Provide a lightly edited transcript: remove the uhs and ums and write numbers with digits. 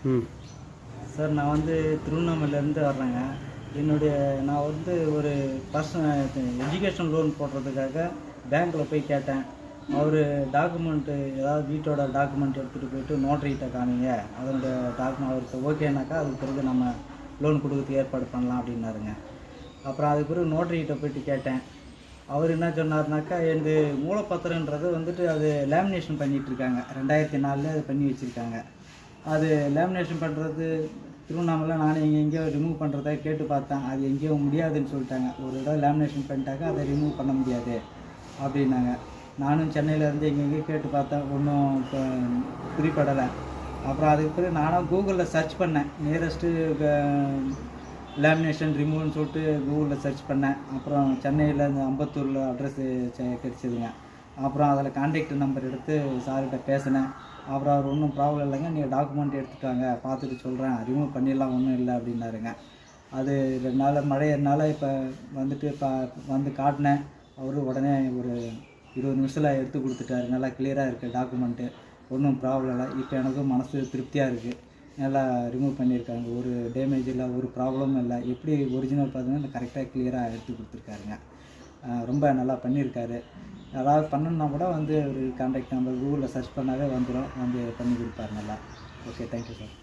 ம். சார் நான் வந்து திருவண்ணாமலையிலேருந்து வர்றேங்க. நான் வந்து ஒரு எஜுகேஷன் லோன் போடுறதுக்காக பேங்க்கில் போய் கேட்டேன். அவர் டாக்குமெண்ட்டு ஏதாவது வீட்டோட டாக்குமெண்ட் எடுத்துகிட்டு போயிட்டு நோட்டரிகிட்ட காமிங்க. அதனுடைய அவருக்கு ஓகேனாக்கா அதுக்கு பிறகு நம்ம லோன் கொடுக்கறதுக்கு ஏற்பாடு பண்ணலாம் அப்படின்னாருங்க. அப்புறம் அதுக்கு பிறகு நோட்டரிகிட்ட போயிட்டு கேட்டேன். அவர் என்ன சொன்னார்னாக்கா, எனது மூலப்பத்திரன்றது வந்துட்டு அது லேமினேஷன் பண்ணிகிட்ருக்காங்க. 2004 அது பண்ணி வச்சுருக்காங்க. அது லேமினேஷன் பண்ணுறது திருவண்ணாமலை நானே எங்கேயோ ரிமூவ் பண்ணுறதா கேட்டு பார்த்தேன். அது எங்கேயோ முடியாதுன்னு சொல்லிட்டாங்க. ஒரு தடவை லேமினேஷன் பண்ணிட்டாக்கா அதை ரிமூவ் பண்ண முடியாது அப்படின்னாங்க. நானும் சென்னையிலேருந்து எங்கெங்கேயோ கேட்டு பார்த்தேன். ஒன்றும் இப்போ குறிப்படலை. அப்புறம் அதுக்கு பிறகு நானும் கூகுளில் சர்ச் பண்ணேன். நியரஸ்ட்டு லேமினேஷன் ரிமூவ்னு சொல்லிட்டு கூகுளில் சர்ச் பண்ணேன். அப்புறம் சென்னையில் இந்த அம்பத்தூரில் அட்ரஸ்ஸு கிடச்சிதுங்க. அப்புறம் அதில் கான்டாக்ட் நம்பர் எடுத்து சார்கிட்ட பேசினேன். அப்புறம் அவர் ஒன்றும் ப்ராப்ளம் இல்லைங்க, நீங்கள் டாக்குமெண்ட் எடுத்துகிட்டு வாங்க, பார்த்துட்டு சொல்கிறேன், ரிமூவ் பண்ணிடலாம், ஒன்றும் இல்லை அப்படின்னாருங்க. அது 2 நாள் மழையிறனால இப்போ வந்துட்டு வந்து காட்டினேன். அவரு உடனே ஒரு 20 நிமிஷத்தில் எடுத்து கொடுத்துட்டாரு. நல்லா கிளியராக இருக்குது டாக்குமெண்ட்டு, ஒன்றும் ப்ராப்ளம் இல்லை. இப்போ எனக்கும் மனசு திருப்தியாக இருக்குது. நல்லா ரிமூவ் பண்ணியிருக்காங்க. ஒரு டேமேஜ் இல்லை, ஒரு ப்ராப்ளமும் இல்லை. எப்படி ஒரிஜினல் பார்த்தீங்கன்னா கரெக்டாக கிளியராக எடுத்து கொடுத்துருக்காருங்க. ரொம்ப நல்லா பண்ணியிருக்காரு. யாராவது பண்ணணுன்னா கூட வந்து ஒரு கான்டாக்ட் நம்பர் கூகுளில் சர்ச் பண்ணாவே வந்துடும், வந்து பண்ணி கொடுப்பாரு நல்லா. Okay, thank you sir.